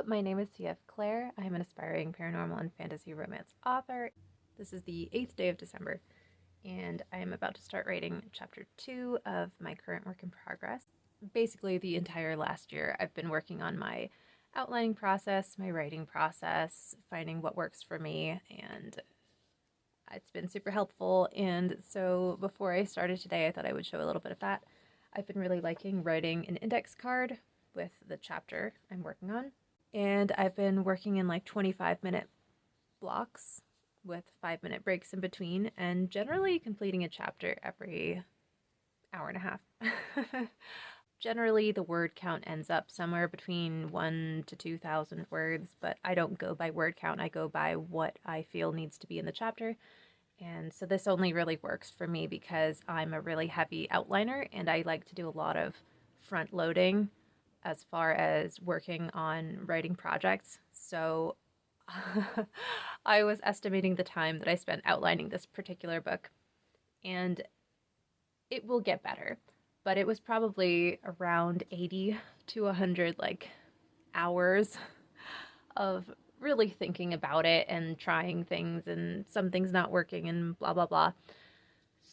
my name is CF Claire. I'm an aspiring paranormal and fantasy romance author. This is the 8th day of December, and I am about to start writing chapter 2 of my current work in progress. Basically, the entire last year, I've been working on my outlining process, my writing process, finding what works for me, and it's been super helpful. And so before I started today, I thought I would show a little bit of that. I've been really liking writing an index card with the chapter I'm working on. And I've been working in like 25-minute blocks with 5-minute breaks in between, and generally completing a chapter every hour and a half. Generally, the word count ends up somewhere between 1,000 to 2,000 words, but I don't go by word count. I go by what I feel needs to be in the chapter. And so this only really works for me because I'm a really heavy outliner, and I like to do a lot of front loading as far as working on writing projects. So I was estimating the time that I spent outlining this particular book, and it will get better, but it was probably around 80 to 100 hours of really thinking about it and trying things, and some things not working and blah blah blah.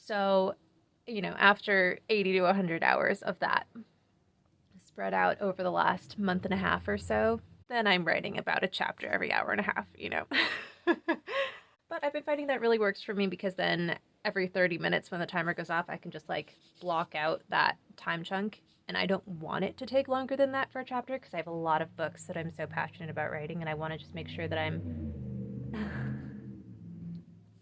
So, after 80 to 100 hours of that spread out over the last month and a half or so, then I'm writing about a chapter every hour and a half, But I've been finding that really works for me, because then every 30 minutes when the timer goes off, I can just block out that time chunk. And I don't want it to take longer than that for a chapter, because I have a lot of books that I'm so passionate about writing, and I want to just make sure that I'm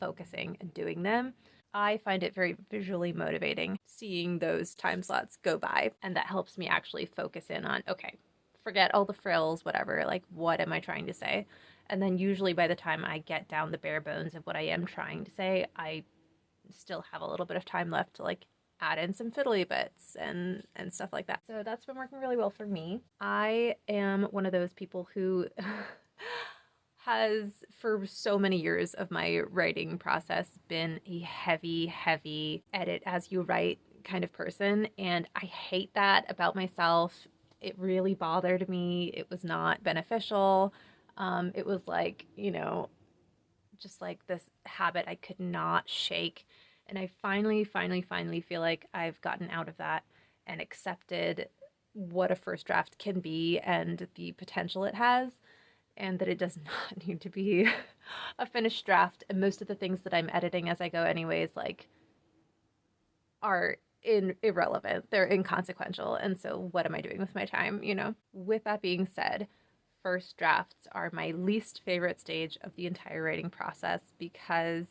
focusing and doing them. I find it very visually motivating seeing those time slots go by, and that helps me actually focus in on, okay, forget all the frills, whatever, what am I trying to say? And then usually by the time I get down the bare bones of what I am trying to say, I still have a little bit of time left to add in some fiddly bits and stuff like that. So that's been working really well for me. I am one of those people who has, for so many years of my writing process, been a heavy edit as you write kind of person, and I hate that about myself. It really bothered me. It was not beneficial. It was just this habit I could not shake. And I finally feel like I've gotten out of that and accepted what a first draft can be and the potential it has, and that it does not need to be a finished draft. And most of the things that I'm editing as I go anyways, are irrelevant. They're inconsequential. And so what am I doing with my time, With that being said, first drafts are my least favorite stage of the entire writing process, because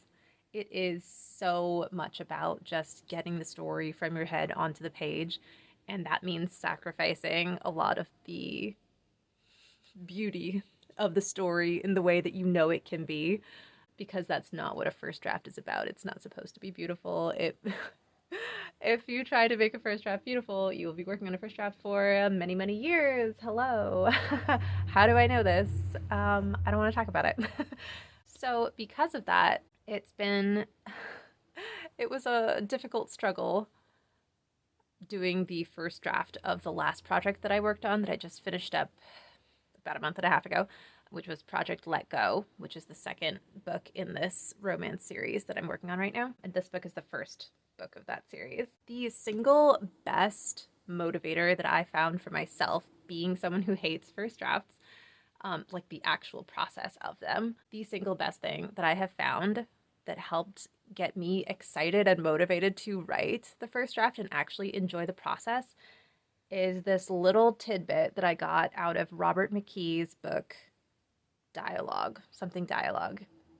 it is so much about just getting the story from your head onto the page. And that means sacrificing a lot of the beauty of the story in the way that it can be, because that's not what a first draft is about. It's not supposed to be beautiful. If you try to make a first draft beautiful, you will be working on a first draft for many years. Hello. How do I know this? I don't want to talk about it. So because of that, it was a difficult struggle doing the first draft of the last project that I worked on, that I just finished up about a month and a half ago, which was Project Let Go, which is the second book in this romance series that I'm working on right now. And this book is the first book of that series. The single best motivator that I found for myself, being someone who hates first drafts, the actual process of them, the single best thing that I have found that helped get me excited and motivated to write the first draft and actually enjoy the process is this little tidbit that I got out of Robert McKee's book, Dialogue.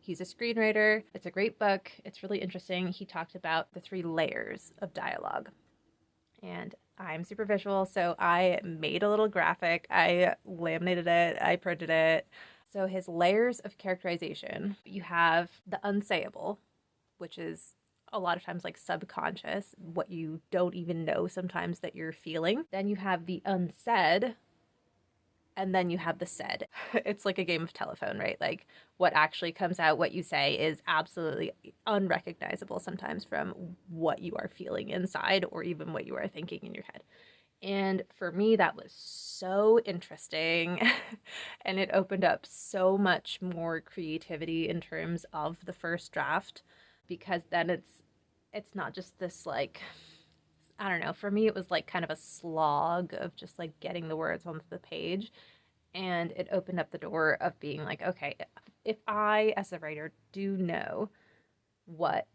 He's a screenwriter. It's a great book. It's really interesting. He talked about the 3 layers of dialogue. And I'm super visual, so I made a little graphic. I laminated it. I printed it. So his layers of characterization, you have the unsayable, which is a lot of times subconscious, what you don't even know sometimes that you're feeling. Then you have the unsaid, and then you have the said. It's like a game of telephone, right? What actually comes out, what you say, is absolutely unrecognizable sometimes from what you are feeling inside, or even what you are thinking in your head. And for me, that was so interesting. And it opened up so much more creativity in terms of the first draft, because then it's not just this like, I don't know, for me it was like kind of a slog of just like getting the words onto the page. And it opened up the door of being like, okay, if I as a writer do know what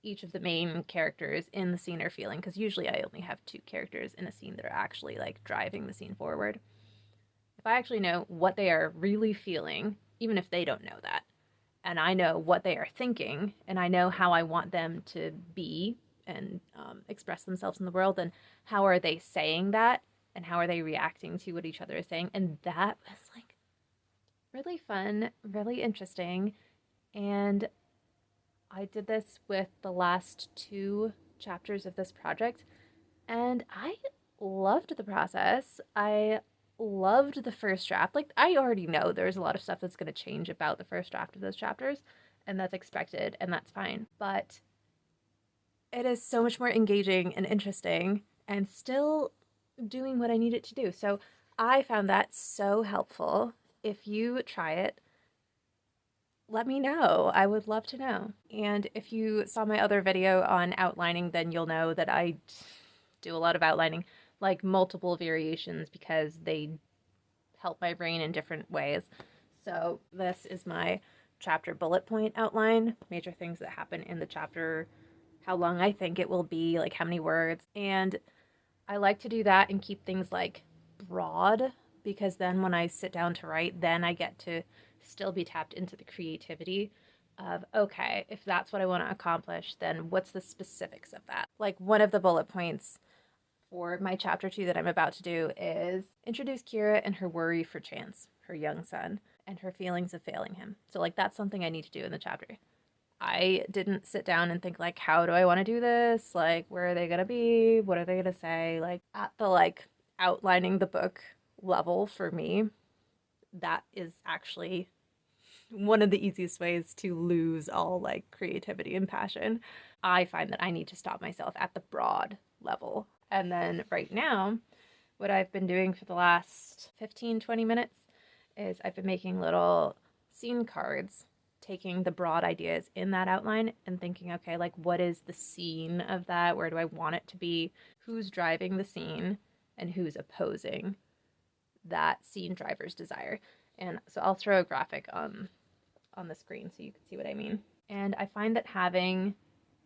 each of the main characters in the scene are feeling, because usually I only have two characters in a scene that are actually like driving the scene forward. If I actually know what they are really feeling, even if they don't know that, and I know what they are thinking, and I know how I want them to be and express themselves in the world, then how are they saying that, and how are they reacting to what each other is saying? And that was like really fun, really interesting, and I did this with the last two chapters of this project, and I loved the process. I loved the first draft. Like, I already know there's a lot of stuff that's going to change about the first draft of those chapters, and that's expected, and that's fine. But it is so much more engaging and interesting, and still doing what I need it to do. So I found that so helpful. If you try it, let me know. I would love to know. And if you saw my other video on outlining, then you'll know that I do a lot of outlining, like multiple variations, because they help my brain in different ways. So this is my chapter bullet point outline, major things that happen in the chapter, how long I think it will be, like how many words. And I like to do that and keep things like broad, because then when I sit down to write, then I get to still be tapped into the creativity of, okay, if that's what I want to accomplish, then what's the specifics of that? Like, one of the bullet points for my chapter 2 that I'm about to do is introduce Kira and her worry for Chance, her young son, and her feelings of failing him. So like, that's something I need to do in the chapter. I didn't sit down and think like, how do I want to do this? Like, where are they going to be? What are they going to say? Like, at the like outlining the book level, for me, that is actually one of the easiest ways to lose all like creativity and passion. I find that I need to stop myself at the broad level. And then right now, what I've been doing for the last 15-20 minutes is I've been making little scene cards, taking the broad ideas in that outline and thinking, okay, like, what is the scene of that? Where do I want it to be? Who's driving the scene and who's opposing that scene driver's desire? And so I'll throw a graphic on the screen so you can see what I mean. And I find that having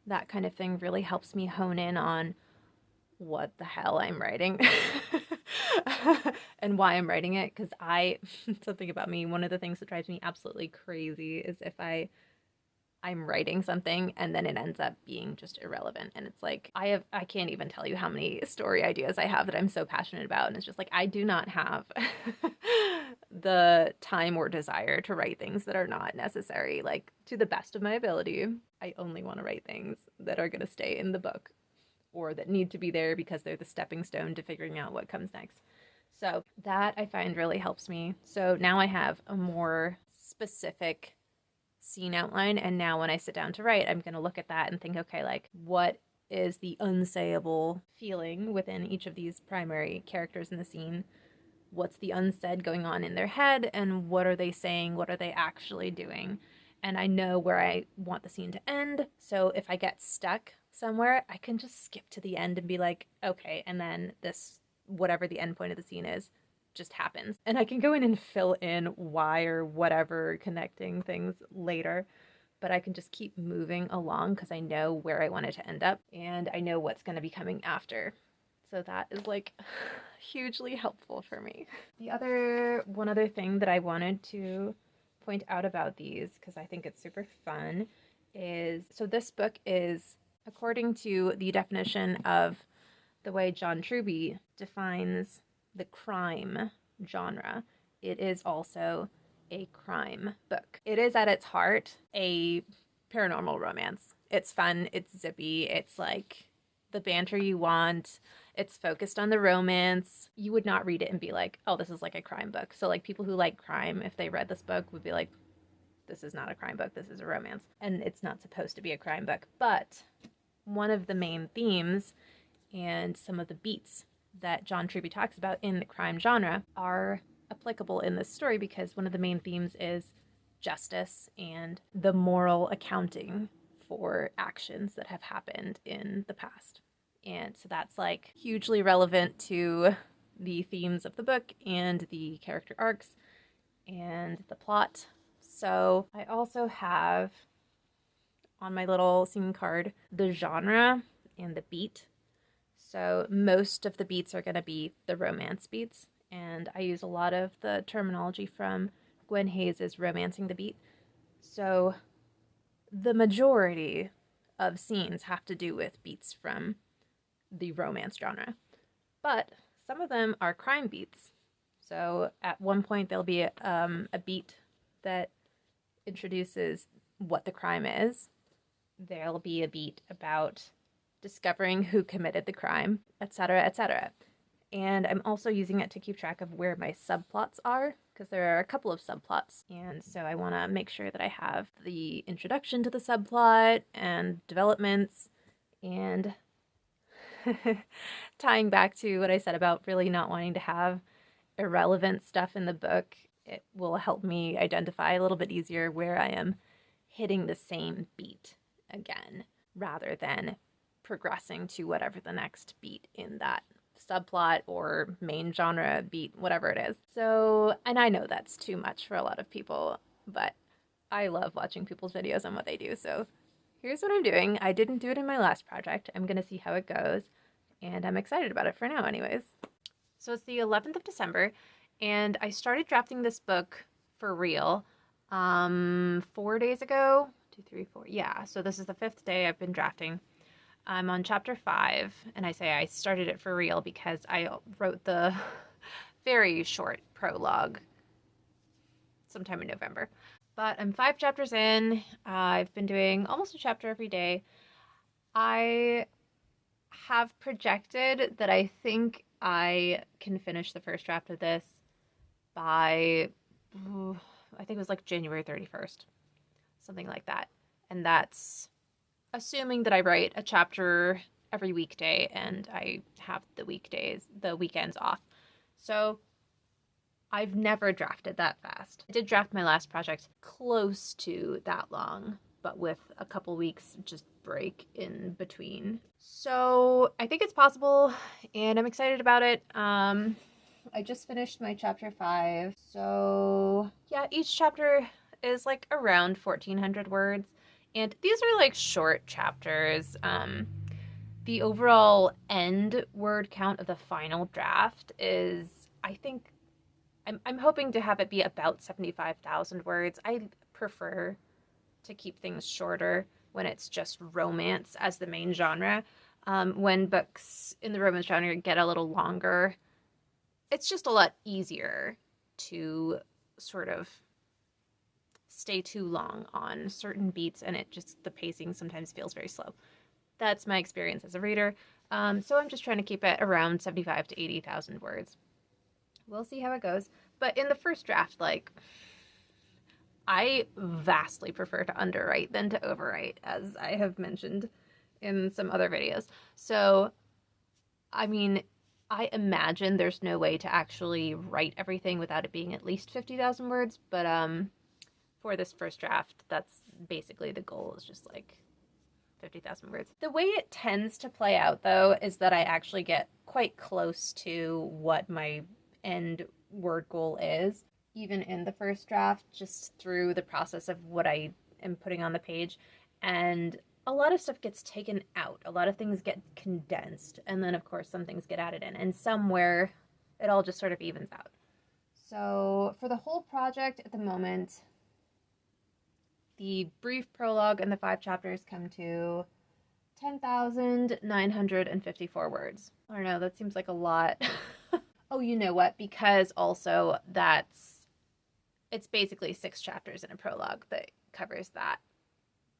that kind of thing really helps me hone in on what the hell I'm writing and why I'm writing it. Because something about me, one of the things that drives me absolutely crazy is if I'm writing something and then it ends up being just irrelevant. And it's like, I can't even tell you how many story ideas I have that I'm so passionate about. And it's just like, I do not have the time or desire to write things that are not necessary. Like, to the best of my ability, I only want to write things that are going to stay in the book or that need to be there because they're the stepping stone to figuring out what comes next. So that I find really helps me. So now I have a more specific scene outline, and now when I sit down to write, I'm going to look at that and think, okay, like, what is the unsayable feeling within each of these primary characters in the scene? What's the unsaid going on in their head, and what are they saying? What are they actually doing? And I know where I want the scene to end, so if I get stuck somewhere, I can just skip to the end and be like, okay, and then this, whatever the end point of the scene is, just happens. And I can go in and fill in why or whatever connecting things later, but I can just keep moving along because I know where I want it to end up and I know what's going to be coming after. So that is like hugely helpful for me. One other thing that I wanted to point out about these, because I think it's super fun, is so this book is, according to the definition of the way John Truby defines the crime genre, it is also a crime book. It is at its heart a paranormal romance. It's fun, it's zippy, it's like the banter you want. It's focused on the romance. You would not read it and be like, oh, this is like a crime book. So like, people who like crime, if they read this book, would be like, this is not a crime book, this is a romance. And it's not supposed to be a crime book. But one of the main themes and some of the beats that John Truby talks about in the crime genre are applicable in this story, because one of the main themes is justice and the moral accounting for actions that have happened in the past. And so that's like hugely relevant to the themes of the book and the character arcs and the plot. So I also have on my little scene card the genre and the beat. So most of the beats are going to be the romance beats, and I use a lot of the terminology from Gwen Hayes' Romancing the Beat. So the majority of scenes have to do with beats from the romance genre, but some of them are crime beats. So at one point there'll be a beat that introduces what the crime is. There'll be a beat about discovering who committed the crime, etc., etc. And I'm also using it to keep track of where my subplots are, because there are a couple of subplots. And so I want to make sure that I have the introduction to the subplot and developments, and tying back to what I said about really not wanting to have irrelevant stuff in the book, it will help me identify a little bit easier where I am hitting the same beat again, rather than progressing to whatever the next beat in that subplot or main genre beat, whatever it is. So, and I know that's too much for a lot of people, but I love watching people's videos on what they do. So here's what I'm doing. I didn't do it in my last project. I'm going to see how it goes, and I'm excited about it for now anyways. So it's the 11th of December, and I started drafting this book for real 4 days ago. 2, 3, 4. Yeah, so this is the 5th day I've been drafting. I'm on chapter 5, and I say I started it for real because I wrote the very short prologue sometime in November. But I'm 5 chapters in. I've been doing almost a chapter every day. I have projected that I think I can finish the first draft of this by, I think it was like January 31st, something like that. And that's assuming that I write a chapter every weekday and I have the weekends off. So I've never drafted that fast. I did draft my last project close to that long, but with a couple weeks just break in between. So I think it's possible, and I'm excited about it. I just finished my chapter 5. So yeah, each chapter is like around 1,400 words. And these are like short chapters. The overall end word count of the final draft is, I think, I'm hoping to have it be about 75,000 words. I prefer to keep things shorter when it's just romance as the main genre. When books in the romance genre get a little longer, it's just a lot easier to sort of stay too long on certain beats, and the pacing sometimes feels very slow. That's my experience as a reader. So I'm just trying to keep it around 75 to 80,000 words. We'll see how it goes. But in the first draft, like, I vastly prefer to underwrite than to overwrite, as I have mentioned in some other videos. So, I mean, I imagine there's no way to actually write everything without it being at least 50,000 words, but for this first draft, that's basically the goal, is just like 50,000 words. The way it tends to play out, though, is that I actually get quite close to what my end word goal is, even in the first draft, just through the process of what I am putting on the page. And a lot of stuff gets taken out. A lot of things get condensed. And then, of course, some things get added in. And somewhere, it all just sort of evens out. So for the whole project at the moment, the brief prologue and the 5 chapters come to 10,954 words. I don't know, that seems like a lot. Oh, you know what? Because also it's basically 6 chapters in a prologue that covers that.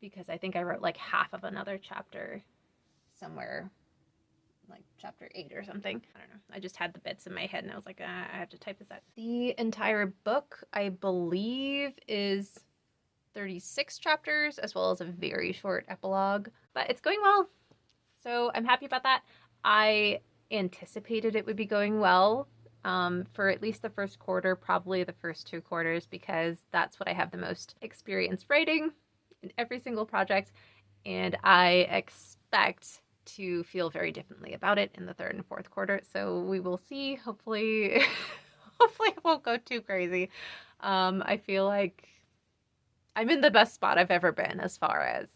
Because I think I wrote like half of another chapter somewhere, like chapter 8 or something. I don't know. I just had the bits in my head and I was like, I have to type this out. The entire book, I believe, is 36 chapters, as well as a very short epilogue. But it's going well, so I'm happy about that. I anticipated it would be going well for at least the first quarter, probably the first 2 quarters, because that's what I have the most experience writing in every single project. And I expect to feel very differently about it in the third and fourth quarter. So we will see. Hopefully, hopefully it won't go too crazy. I feel like I'm in the best spot I've ever been as far as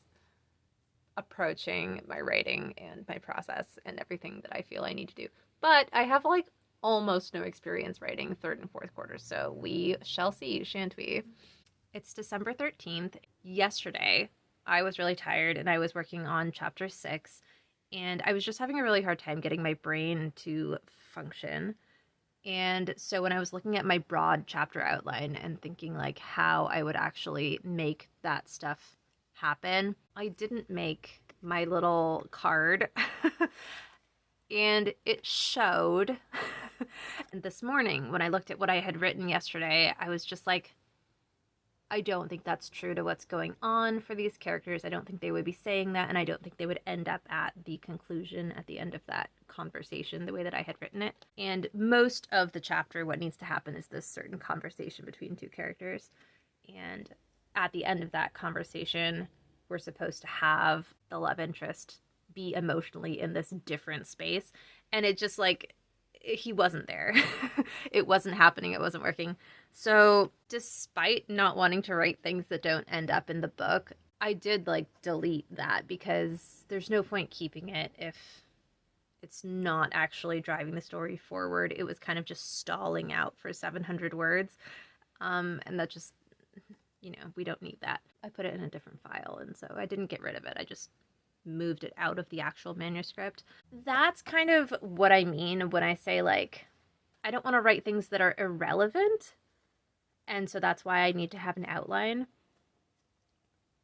approaching my writing and my process and everything that I feel I need to do. But I have like almost no experience writing third and fourth quarters, so we shall see, shan't we? It's December 13th. Yesterday, I was really tired and I was working on chapter 6, and I was just having a really hard time getting my brain to function. And so when I was looking at my broad chapter outline and thinking like how I would actually make that stuff happen, I didn't make my little card and it showed. And this morning when I looked at what I had written yesterday, I was just like, I don't think that's true to what's going on for these characters. I don't think they would be saying that, and I don't think they would end up at the conclusion at the end of that conversation the way that I had written it. And most of the chapter, what needs to happen is this certain conversation between two characters. And at the end of that conversation, we're supposed to have the love interest be emotionally in this different space. And it just like, he wasn't there. It wasn't happening. It wasn't working. So despite not wanting to write things that don't end up in the book, I did like delete that because there's no point keeping it if it's not actually driving the story forward. It was kind of just stalling out for 700 words. And that just, we don't need that. I put it in a different file, and so I didn't get rid of it. I just moved it out of the actual manuscript. That's kind of what I mean when I say, like, I don't want to write things that are irrelevant, and so that's why I need to have an outline.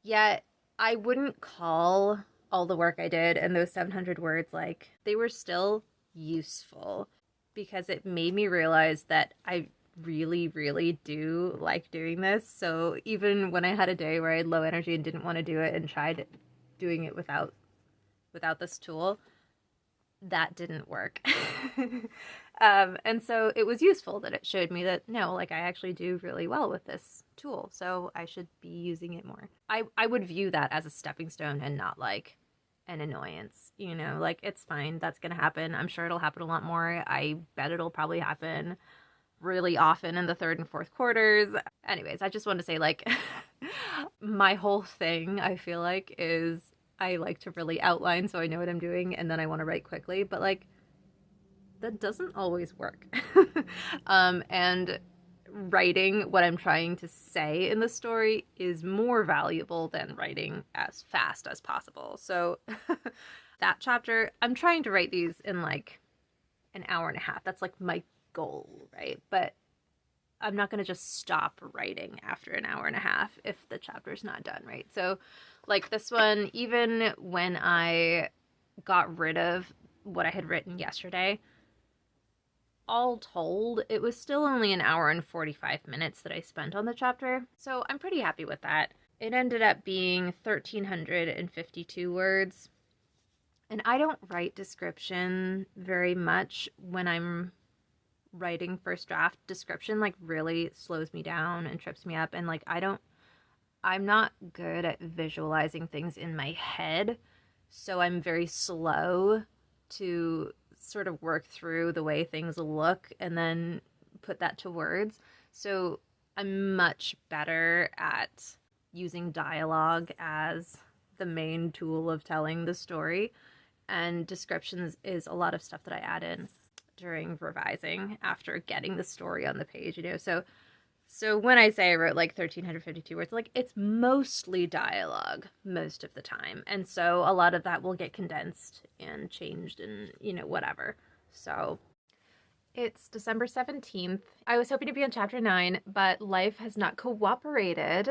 Yet, I wouldn't call all the work I did and those 700 words, like, they were still useful, because it made me realize that I really, really do like doing this. So even when I had a day where I had low energy and didn't want to do it and tried doing it without this tool, that didn't work. And so it was useful that it showed me that no, like I actually do really well with this tool, so I should be using it more. I would view that as a stepping stone and not like an annoyance, like it's fine, that's gonna happen. I'm sure it'll happen a lot more. I bet it'll probably happen really often in the third and fourth quarters. Anyways, I just want to say, like, my whole thing, I feel like, is I like to really outline so I know what I'm doing, and then I want to write quickly, but like that doesn't always work. And writing what I'm trying to say in the story is more valuable than writing as fast as possible. So that chapter, I'm trying to write these in like an hour and a half. That's like my goal, right? But I'm not going to just stop writing after an hour and a half if the chapter's not done, right? So like this one, even when I got rid of what I had written yesterday, all told, it was still only an hour and 45 minutes that I spent on the chapter. So I'm pretty happy with that. It ended up being 1,352 words. And I don't write description very much when I'm writing first draft. Description like really slows me down and trips me up, and like I'm not good at visualizing things in my head, so I'm very slow to sort of work through the way things look and then put that to words. So I'm much better at using dialogue as the main tool of telling the story, and descriptions is a lot of stuff that I add in during revising after getting the story on the page, So when I say I wrote like 1,352 words, like it's mostly dialogue most of the time. And so a lot of that will get condensed and changed and, whatever. So it's December 17th. I was hoping to be on chapter 9, but life has not cooperated,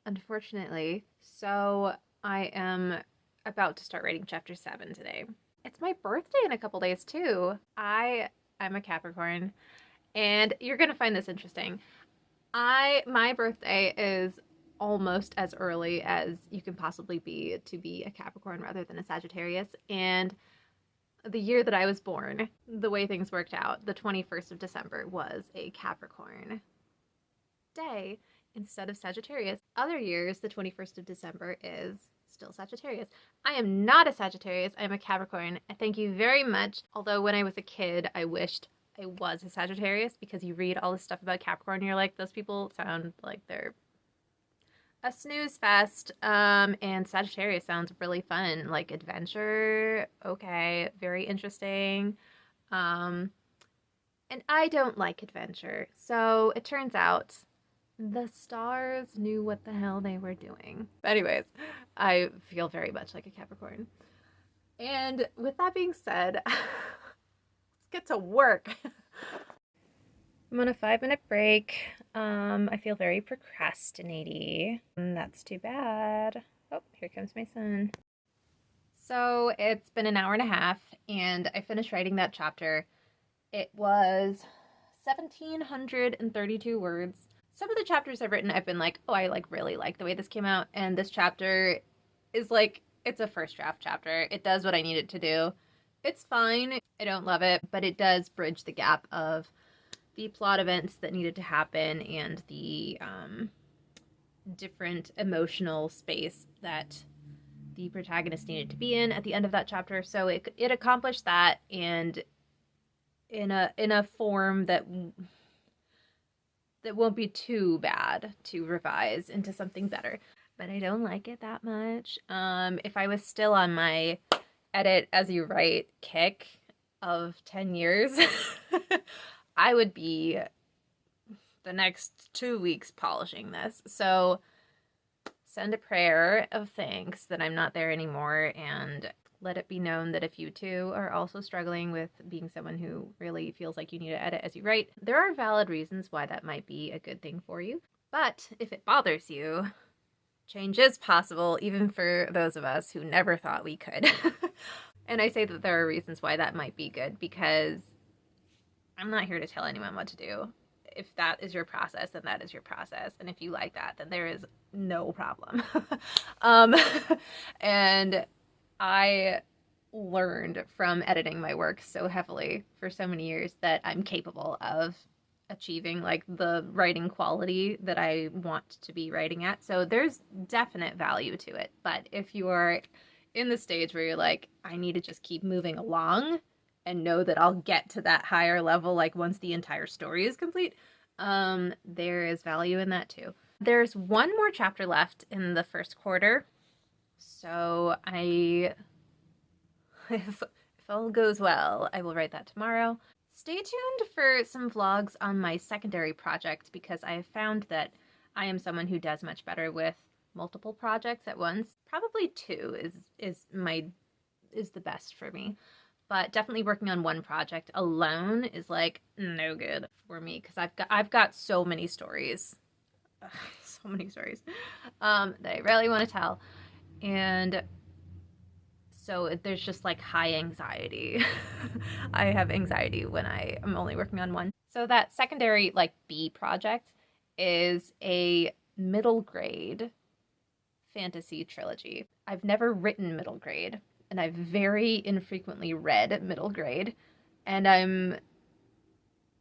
unfortunately. So I am about to start writing chapter 7 today. It's my birthday in a couple days too. I'm a Capricorn, and you're gonna find this interesting. My birthday is almost as early as you can possibly be to be a Capricorn rather than a Sagittarius, and the year that I was born, the way things worked out, the 21st of December was a Capricorn day instead of Sagittarius. Other years, the 21st of December is still Sagittarius. I am not a Sagittarius. I am a Capricorn. Thank you very much. Although when I was a kid, I wished I was a Sagittarius because you read all this stuff about Capricorn and you're like, those people sound like they're a snooze fest. And Sagittarius sounds really fun, like adventure. Okay, very interesting. Um, and I don't like adventure. So it turns out the stars knew what the hell they were doing. Anyways, I feel very much like a Capricorn. And with that being said, let's get to work. I'm on a 5-minute break. I feel very procrastinating. That's too bad. Oh, here comes my son. So it's been an hour and a half, and I finished writing that chapter. It was 1,732 words. Some of the chapters I've written, I've been like, oh, I really like the way this came out. And this chapter is like, it's a first draft chapter. It does what I need it to do. It's fine. I don't love it, but it does bridge the gap of the plot events that needed to happen and the different emotional space that the protagonist needed to be in at the end of that chapter. So it accomplished that, and in a form that won't be too bad to revise into something better. But I don't like it that much. If I was still on my edit as you write kick of 10 years, I would be the next 2 weeks polishing this. So send a prayer of thanks that I'm not there anymore, and let it be known that if you too are also struggling with being someone who really feels like you need to edit as you write, there are valid reasons why that might be a good thing for you. But if it bothers you, change is possible even for those of us who never thought we could. And I say that there are reasons why that might be good because I'm not here to tell anyone what to do. If that is your process, then that is your process. And if you like that, then there is no problem. And I learned from editing my work so heavily for so many years that I'm capable of achieving like the writing quality that I want to be writing at. So there's definite value to it. But if you are in the stage where you're like, I need to just keep moving along and know that I'll get to that higher level like once the entire story is complete, there is value in that too. There's one more chapter left in the first quarter. So if all goes well, I will write that tomorrow. Stay tuned for some vlogs on my secondary project because I have found that I am someone who does much better with multiple projects at once. Probably 2 is the best for me. But definitely working on one project alone is like no good for me because I've got so many stories. So many stories that I really want to tell. And so there's just like high anxiety. I have anxiety when I am only working on one. So that secondary like B project is a middle grade fantasy trilogy. I've never written middle grade, and I've very infrequently read middle grade, and I'm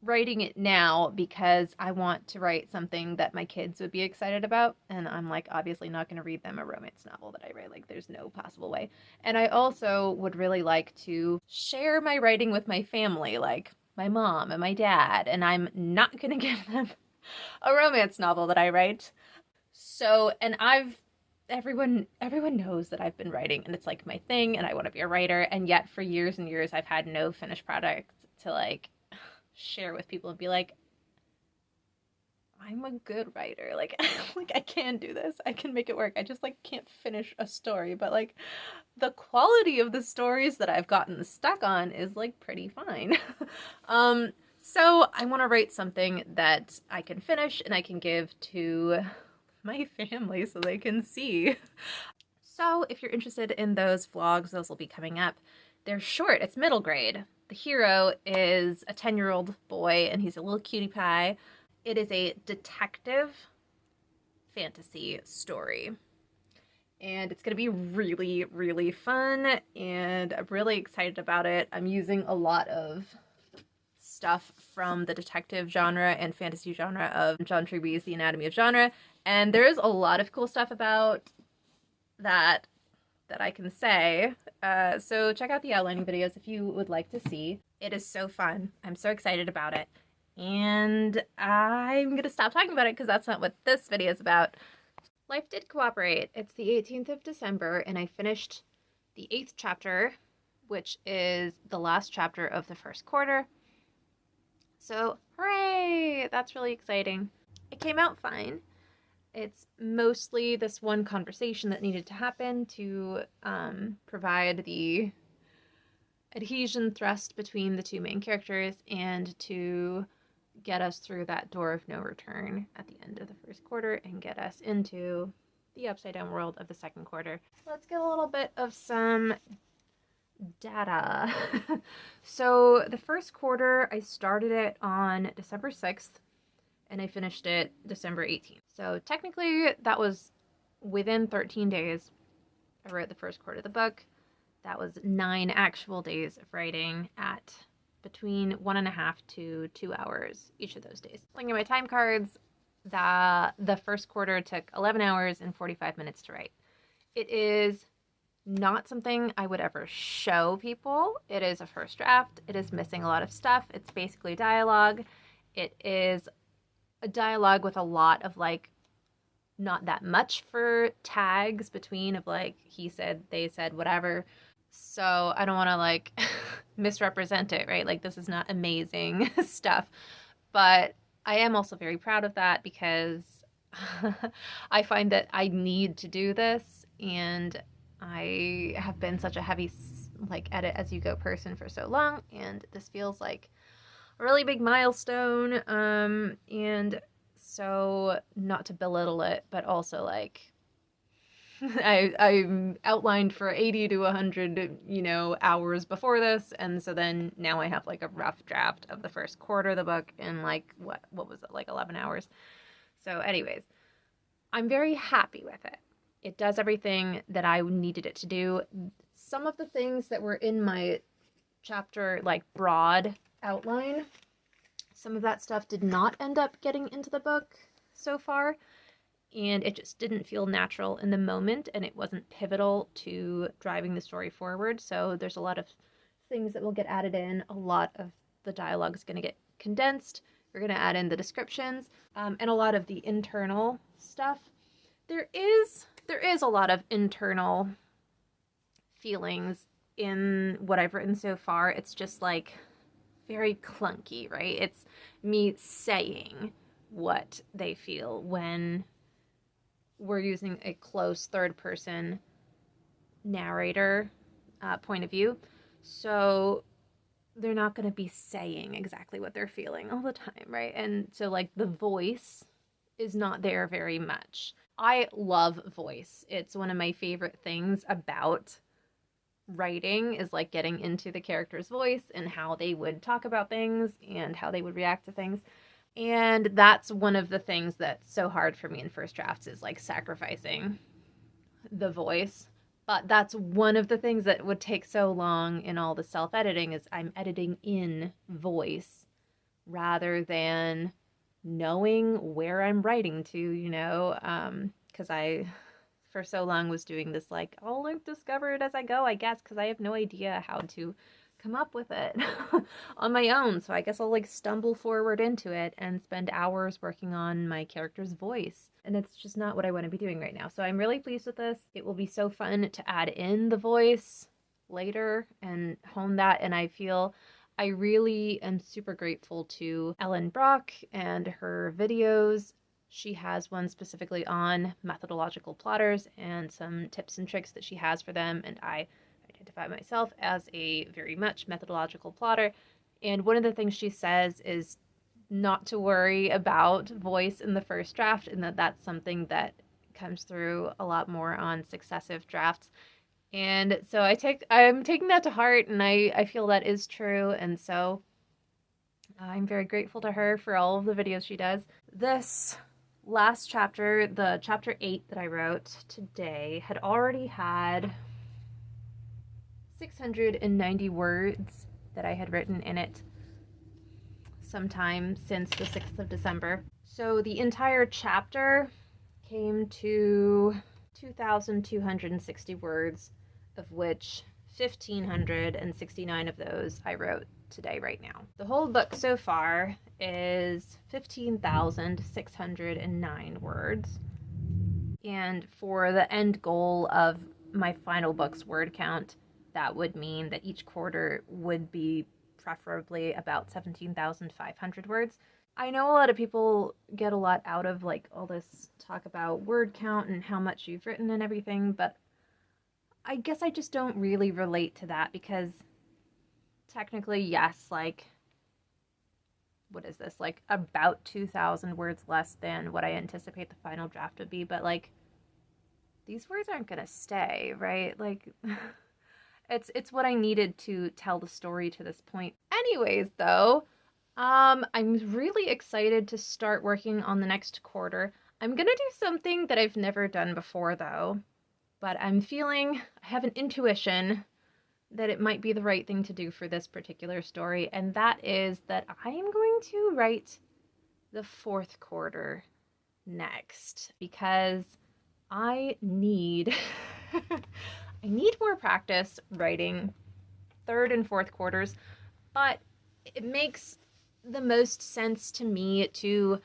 writing it now because I want to write something that my kids would be excited about, and I'm like obviously not going to read them a romance novel that I write. Like there's no possible way. And I also would really like to share my writing with my family, like my mom and my dad, and I'm not going to give them a romance novel that I write. So, and everyone knows that I've been writing and it's like my thing and I want to be a writer, and yet for years and years I've had no finished product to like share with people and be like, I'm a good writer. Like I can do this. I can make it work. I just like can't finish a story, but like the quality of the stories that I've gotten stuck on is like pretty fine. So I want to write something that I can finish and I can give to my family so they can see. So if you're interested in those vlogs, those will be coming up. They're short. It's middle grade. The hero is a 10-year-old boy and he's a little cutie pie. It is a detective fantasy story. and it's going to be really, really fun, and I'm really excited about it. I'm using a lot of stuff from the detective genre and fantasy genre of John Truby's The Anatomy of Genre, and there is a lot of cool stuff about that I can say. So check out the outlining videos if you would like to see. It is so fun. I'm so excited about it. And I'm going to stop talking about it because that's not what this video is about. Life did cooperate. It's the 18th of December and I finished the 8th chapter, which is the last chapter of the first quarter. So, hooray! That's really exciting. It came out fine. It's mostly this one conversation that needed to happen to provide the adhesion thrust between the two main characters and to get us through that door of no return at the end of the first quarter and get us into the upside down world of the second quarter. Let's get a little bit of some data. So the first quarter, I started it on December 6th and I finished it December 18th. So technically that was within 13 days. I wrote the first quarter of the book. That was 9 actual days of writing at between 1.5 to 2 hours each of those days. Looking at my time cards, the first quarter took 11 hours and 45 minutes to write. It is not something I would ever show people. It is a first draft. It is missing a lot of stuff. It's basically dialogue. It is a dialogue with a lot of like not that much for tags between of like he said, they said, whatever. So I don't want to like misrepresent it, right? Like this is not amazing stuff, but I am also very proud of that because I find that I need to do this, and I have been such a heavy like edit as you go person for so long, and this feels like a really big milestone. And so not to belittle it, but also like I outlined for 80 to 100, hours before this, and so then now I have like a rough draft of the first quarter of the book in like what was it, like 11 hours. So anyways, I'm very happy with it. It does everything that I needed it to do. Some of the things that were in my chapter like broad outline, some of that stuff did not end up getting into the book so far. And it just didn't feel natural in the moment, and it wasn't pivotal to driving the story forward. So there's a lot of things that will get added in. A lot of the dialogue is going to get condensed. We're going to add in the descriptions, and a lot of the internal stuff. There is a lot of internal feelings in what I've written so far. It's just like very clunky, right? It's me saying what they feel when we're using a close third-person narrator point of view. So they're not going to be saying exactly what they're feeling all the time, right? And so, like, the voice is not there very much. I love voice. It's one of my favorite things about writing is, like, getting into the character's voice and how they would talk about things and how they would react to things. And that's one of the things that's so hard for me in first drafts is like sacrificing the voice. But that's one of the things that would take so long in all the self-editing is I'm editing in voice rather than knowing where I'm writing to, because I for so long was doing this like I'll like discover it as I go, I guess, because I have no idea how to come up with it on my own. So I guess I'll like stumble forward into it and spend hours working on my character's voice. And it's just not what I want to be doing right now. So I'm really pleased with this. It will be so fun to add in the voice later and hone that. And I feel I really am super grateful to Ellen Brock and her videos. She has one specifically on methodological plotters and some tips and tricks that she has for them. And I identify myself as a very much methodological plotter, and one of the things she says is not to worry about voice in the first draft, and that's something that comes through a lot more on successive drafts. And so I'm taking that to heart, and I feel that is true, and so I'm very grateful to her for all of the videos she does. This last chapter, the chapter 8 that I wrote today, had already had 690 words that I had written in it sometime since the 6th of December. So the entire chapter came to 2,260 words, of which 1,569 of those I wrote today right now. The whole book so far is 15,609 words. And for the end goal of my final book's word count, that would mean that each quarter would be preferably about 17,500 words. I know a lot of people get a lot out of like all this talk about word count and how much you've written and everything, but I guess I just don't really relate to that because technically, yes, like, what is this? Like about 2,000 words less than what I anticipate the final draft would be, but like, these words aren't gonna stay, right? Like, it's what I needed to tell the story to this point. Anyways, though, I'm really excited to start working on the next quarter. I'm gonna do something that I've never done before, though, but I'm feeling, I have an intuition that it might be the right thing to do for this particular story, and that is that I am going to write the fourth quarter next, because I need I need more practice writing third and fourth quarters, but it makes the most sense to me to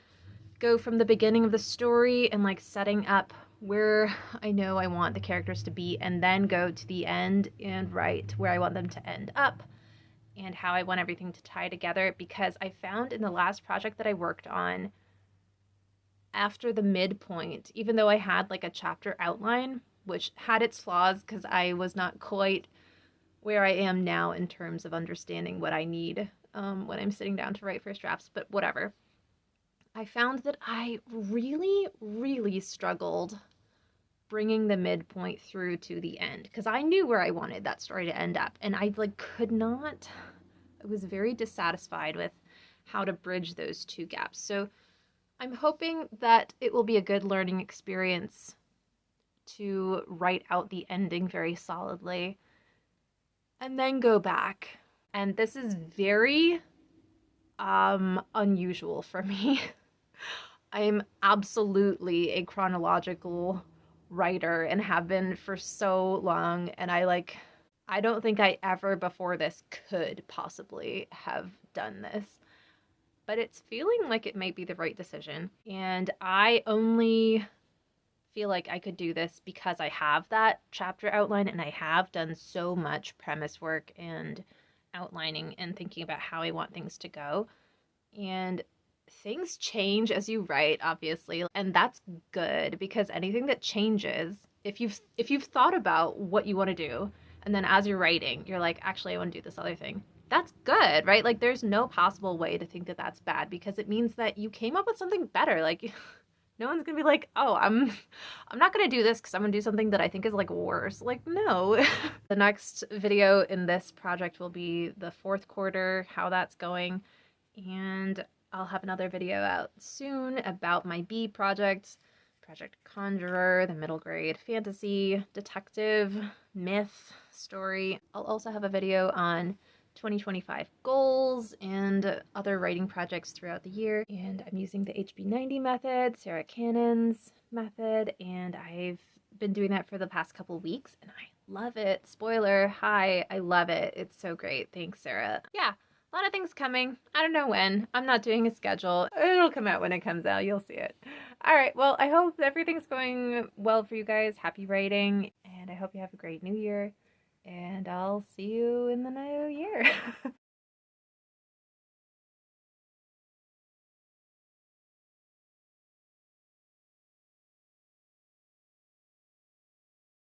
go from the beginning of the story and like setting up where I know I want the characters to be, and then go to the end and write where I want them to end up and how I want everything to tie together. Because I found in the last project that I worked on, after the midpoint, even though I had like a chapter outline, which had its flaws because I was not quite where I am now in terms of understanding what I need when I'm sitting down to write first drafts, but whatever. I found that I really, really struggled bringing the midpoint through to the end because I knew where I wanted that story to end up, and I like could not. I was very dissatisfied with how to bridge those two gaps. So I'm hoping that it will be a good learning experience to write out the ending very solidly and then go back. And this is very unusual for me. I'm absolutely a chronological writer and have been for so long, and I don't think I ever before this could possibly have done this. But it's feeling like it might be the right decision. And I only feel like I could do this because I have that chapter outline and I have done so much premise work and outlining and thinking about how I want things to go. And things change as you write, obviously, and that's good because anything that changes, if you've thought about what you want to do and then as you're writing, you're like, actually I want to do this other thing. That's good, right? Like there's no possible way to think that that's bad because it means that you came up with something better. Like no one's gonna be like, oh, I'm not gonna do this because I'm gonna do something that I think is like worse. Like, no. The next video in this project will be the fourth quarter, how that's going, and I'll have another video out soon about my B project, Project Conjurer, the middle grade fantasy, detective, myth story. I'll also have a video on 2025 goals and other writing projects throughout the year. And I'm using the HB90 method, Sarah Cannon's method, and I've been doing that for the past couple weeks and I love it. Spoiler, hi, I love it. It's so great. Thanks, Sarah. Yeah, a lot of things coming. I don't know when. I'm not doing a schedule. It'll come out when it comes out. You'll see it. All right, well, I hope everything's going well for you guys. Happy writing, and I hope you have a great new year. And I'll see you in the new year.